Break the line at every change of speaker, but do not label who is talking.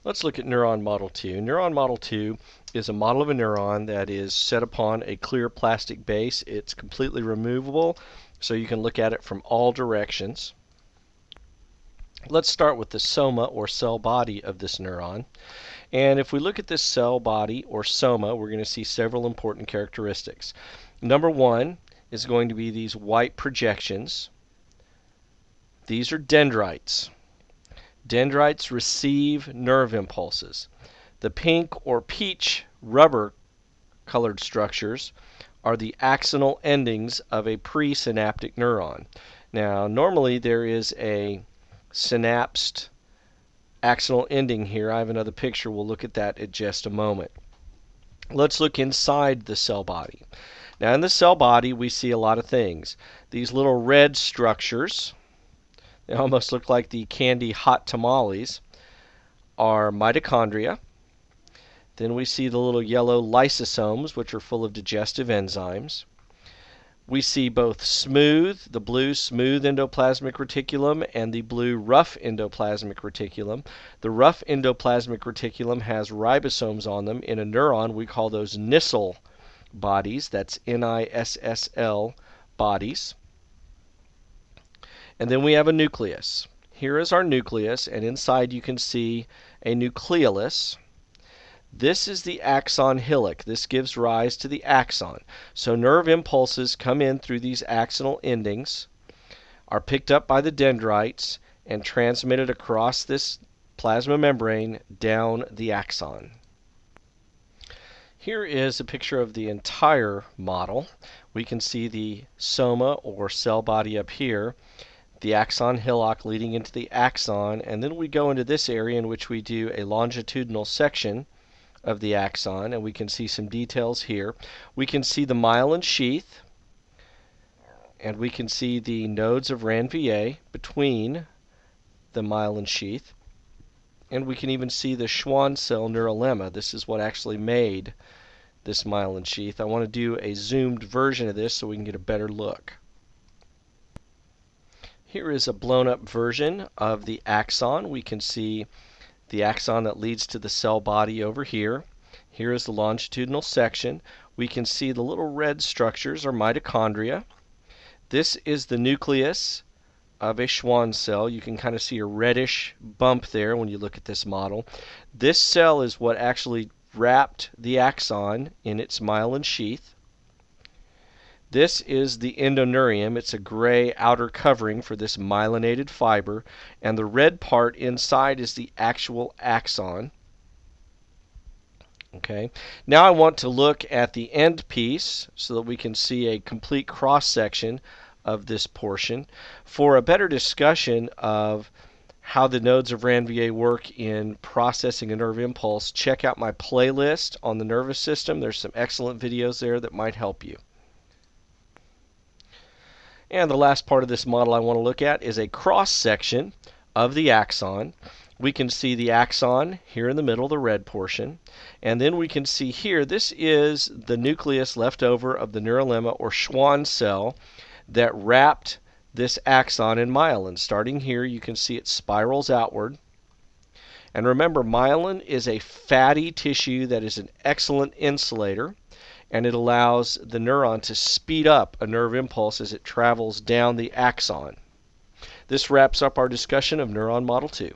Let's look at neuron model 2. Neuron model 2 is a model of a neuron that is set upon a clear plastic base. It's completely removable, so you can look at it from all directions. Let's start with the soma, or cell body, of this neuron. And if we look at this cell body, or soma, we're going to see several important characteristics. Number one is going to be these white projections. These are dendrites. Dendrites receive nerve impulses. The pink or peach rubber colored structures are the axonal endings of a presynaptic neuron. Now, normally there is a synapsed axonal ending here. I have another picture. We'll look at that in just a moment. Let's look inside the cell body. Now, in the cell body, we see a lot of things. These little red structures, they almost look like the candy hot tamales, are mitochondria. Then we see the little yellow lysosomes, which are full of digestive enzymes. We see both the blue smooth endoplasmic reticulum, and the blue rough endoplasmic reticulum. The rough endoplasmic reticulum has ribosomes on them. In a neuron, we call those nissl bodies. That's N-I-S-S-L bodies. And then we have a nucleus. Here is our nucleus, and inside you can see a nucleolus. This is the axon hillock. This gives rise to the axon. So nerve impulses come in through these axonal endings, are picked up by the dendrites, and transmitted across this plasma membrane down the axon. Here is a picture of the entire model. We can see the soma, or cell body, up here, the axon hillock leading into the axon, and then we go into this area in which we do a longitudinal section of the axon, and we can see some details here. We can see the myelin sheath, and we can see the nodes of Ranvier between the myelin sheath, and we can even see the Schwann cell neurolemma. This is what actually made this myelin sheath. I want to do a zoomed version of this so we can get a better look. Here is a blown up version of the axon. We can see the axon that leads to the cell body over here. Here is the longitudinal section. We can see the little red structures are mitochondria. This is the nucleus of a Schwann cell. You can kind of see a reddish bump there when you look at this model. This cell is what actually wrapped the axon in its myelin sheath. This is the endoneurium. It's a gray outer covering for this myelinated fiber, and the red part inside is the actual axon. Okay. Now I want to look at the end piece so that we can see a complete cross-section of this portion. For a better discussion of how the nodes of Ranvier work in processing a nerve impulse, check out my playlist on the nervous system. There's some excellent videos there that might help you. And the last part of this model I want to look at is a cross-section of the axon. We can see the axon here in the middle, the red portion. And then we can see here, this is the nucleus left over of the neurolemma, or Schwann cell, that wrapped this axon in myelin. Starting here, you can see it spirals outward. And remember, myelin is a fatty tissue that is an excellent insulator, and it allows the neuron to speed up a nerve impulse as it travels down the axon. This wraps up our discussion of neuron model 2.